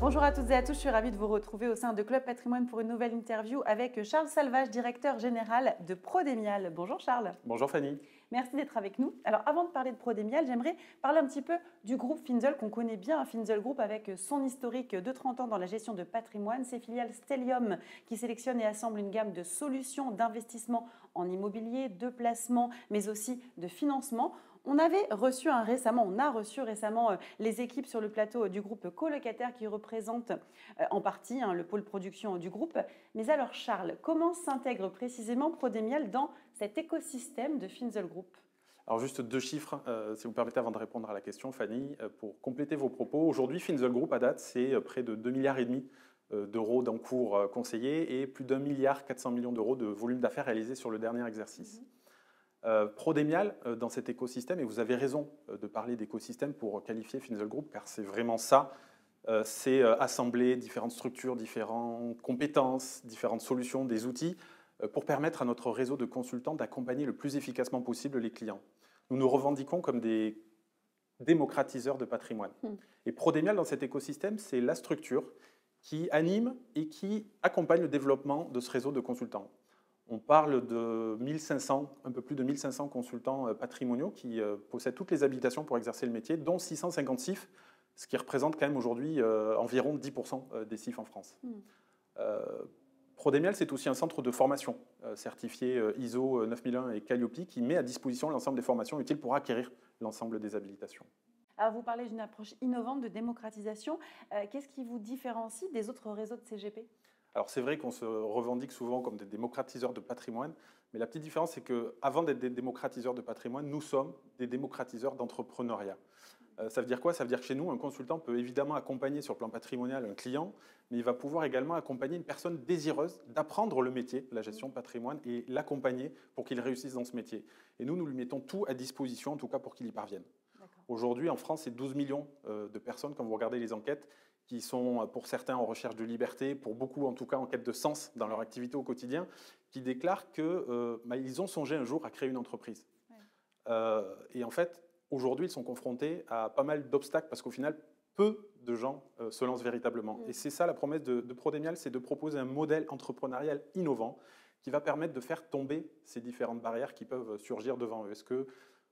Bonjour à toutes et à tous, je suis ravie de vous retrouver au sein de Club Patrimoine pour une nouvelle interview avec Charles Salvage, directeur général de Prodemial. Bonjour Charles. Bonjour Fanny. Merci d'être avec nous. Alors avant de parler de Prodemial, j'aimerais parler un petit peu du groupe Finzel qu'on connaît bien. Finzel Group avec son historique de 30 ans dans la gestion de patrimoine, ses filiales Stellium qui sélectionnent et assemblent une gamme de solutions d'investissement en immobilier, de placement, mais aussi de financement. On a reçu récemment les équipes sur le plateau du groupe Colocataire qui représentent en partie le pôle production du groupe. Mais alors Charles, comment s'intègre précisément Prodemial dans cet écosystème de Finzel Group ? Alors juste deux chiffres, si vous permettez avant de répondre à la question Fanny, pour compléter vos propos. Aujourd'hui, Finzel Group à date, c'est près de 2,5 milliards d'euros d'encours conseillés et plus d'1,4 milliard d'euros de volume d'affaires réalisé sur le dernier exercice. Prodemial, dans cet écosystème, et vous avez raison de parler d'écosystème pour qualifier Finzel Group, car c'est vraiment ça, c'est assembler différentes structures, différentes compétences, différentes solutions, des outils, pour permettre à notre réseau de consultants d'accompagner le plus efficacement possible les clients. Nous nous revendiquons comme des démocratiseurs de patrimoine. Et Prodemial, dans cet écosystème, c'est la structure qui anime et qui accompagne le développement de ce réseau de consultants. On parle de 1500, un peu plus de 1500 consultants patrimoniaux qui possèdent toutes les habilitations pour exercer le métier, dont 650 CIF, ce qui représente quand même aujourd'hui environ 10% des CIF en France. Prodemial, c'est aussi un centre de formation certifié ISO 9001 et Calliope qui met à disposition l'ensemble des formations utiles pour acquérir l'ensemble des habilitations. Alors vous parlez d'une approche innovante de démocratisation. Qu'est-ce qui vous différencie des autres réseaux de CGP ? Alors c'est vrai qu'on se revendique souvent comme des démocratiseurs de patrimoine, mais la petite différence c'est qu'avant d'être des démocratiseurs de patrimoine, nous sommes des démocratiseurs d'entrepreneuriat. Ça veut dire quoi ? Ça veut dire que chez nous, un consultant peut évidemment accompagner sur le plan patrimonial un client, mais il va pouvoir également accompagner une personne désireuse d'apprendre le métier, la gestion de patrimoine, et l'accompagner pour qu'il réussisse dans ce métier. Et nous lui mettons tout à disposition, en tout cas pour qu'il y parvienne. Aujourd'hui, en France, c'est 12 millions de personnes, quand vous regardez les enquêtes, qui sont pour certains en recherche de liberté, pour beaucoup en tout cas en quête de sens dans leur activité au quotidien, qui déclarent qu'ils ont songé un jour à créer une entreprise. Et en fait, aujourd'hui, ils sont confrontés à pas mal d'obstacles parce qu'au final, peu de gens se lancent véritablement. Et c'est ça la promesse de Prodemial, c'est de proposer un modèle entrepreneurial innovant qui va permettre de faire tomber ces différentes barrières qui peuvent surgir devant eux. Est-ce que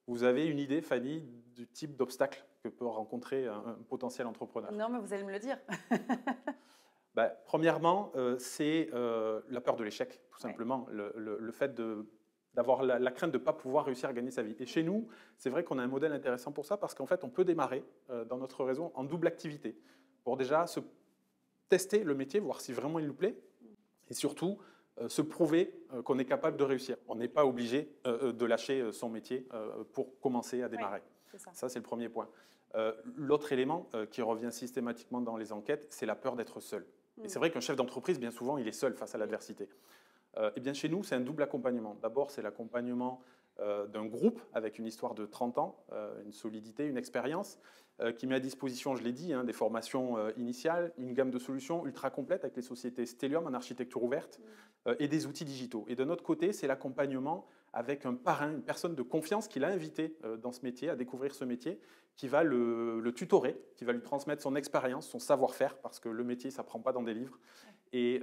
vous avez une idée, Fanny, du type d'obstacle que peut rencontrer un potentiel entrepreneur? Non, mais vous allez me le dire. Premièrement, c'est la peur de l'échec, tout simplement. Le fait d'avoir la crainte de ne pas pouvoir réussir à gagner sa vie. Et chez nous, c'est vrai qu'on a un modèle intéressant pour ça, parce qu'en fait, on peut démarrer dans notre réseau en double activité, pour déjà se tester le métier, voir si vraiment il nous plaît, et surtout se prouver qu'on est capable de réussir. On n'est pas obligé de lâcher son métier pour commencer à démarrer. Oui, ça, c'est le premier point. L'autre élément qui revient systématiquement dans les enquêtes, c'est la peur d'être seul. Et c'est vrai qu'un chef d'entreprise, bien souvent, il est seul face à l'adversité. Et bien chez nous, c'est un double accompagnement. D'abord, c'est l'accompagnement d'un groupe avec une histoire de 30 ans, une solidité, une expérience, qui met à disposition, je l'ai dit, des formations initiales, une gamme de solutions ultra complète avec les sociétés Stellium en architecture ouverte et des outils digitaux. Et de notre côté, c'est l'accompagnement avec un parrain, une personne de confiance qui l'a invité dans ce métier, à découvrir ce métier, qui va le tutorer, qui va lui transmettre son expérience, son savoir-faire, parce que le métier, ça ne s'apprend pas dans des livres. Et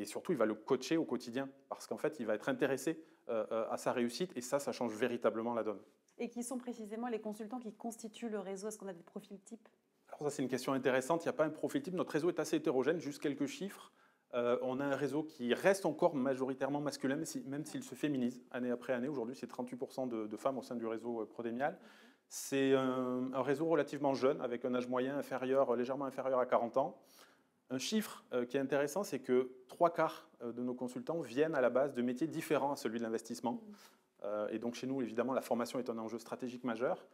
surtout, il va le coacher au quotidien, parce qu'en fait, il va être intéressé à sa réussite, et ça change véritablement la donne. Et qui sont précisément les consultants qui constituent le réseau? Est-ce qu'on a des profils types? Alors ça, c'est une question intéressante. Il n'y a pas un profil type. Notre réseau est assez hétérogène. Juste quelques chiffres. On a un réseau qui reste encore majoritairement masculin, même s'il se féminise année après année. Aujourd'hui, c'est 38% de femmes au sein du réseau Prodemial. C'est un réseau relativement jeune, avec un âge moyen légèrement inférieur à 40 ans. Un chiffre qui est intéressant, c'est que 3/4 de nos consultants viennent à la base de métiers différents à celui de l'investissement. Et donc chez nous, évidemment, la formation est un enjeu stratégique majeur.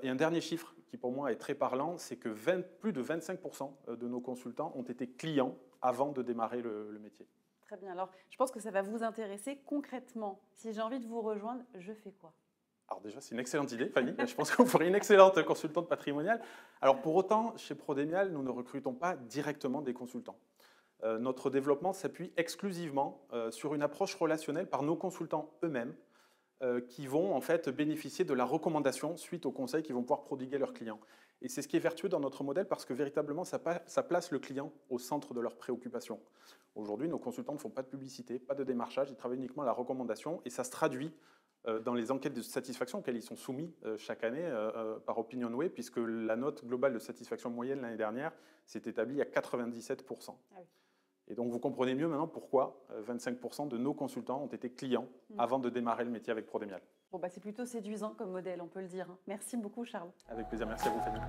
Et un dernier chiffre qui pour moi est très parlant, c'est que plus de 25% de nos consultants ont été clients avant de démarrer le métier. Très bien, alors je pense que ça va vous intéresser concrètement. Si j'ai envie de vous rejoindre, je fais quoi? Alors déjà, c'est une excellente idée, Fanny. Je pense que vous ferez une excellente consultante patrimoniale. Alors pour autant, chez Prodemial, nous ne recrutons pas directement des consultants. Notre développement s'appuie exclusivement sur une approche relationnelle par nos consultants eux-mêmes, qui vont en fait bénéficier de la recommandation suite aux conseils qu'ils vont pouvoir prodiguer leurs clients. Et c'est ce qui est vertueux dans notre modèle parce que véritablement, ça place le client au centre de leurs préoccupations. Aujourd'hui, nos consultants ne font pas de publicité, pas de démarchage, ils travaillent uniquement à la recommandation et ça se traduit dans les enquêtes de satisfaction auxquelles ils sont soumis chaque année par OpinionWay, puisque la note globale de satisfaction moyenne l'année dernière s'est établie à 97%. Ah oui. Et donc vous comprenez mieux maintenant pourquoi 25% de nos consultants ont été clients avant de démarrer le métier avec Prodemial. Bon, c'est plutôt séduisant comme modèle, on peut le dire. Merci beaucoup Charles. Avec plaisir, merci à vous Fanny.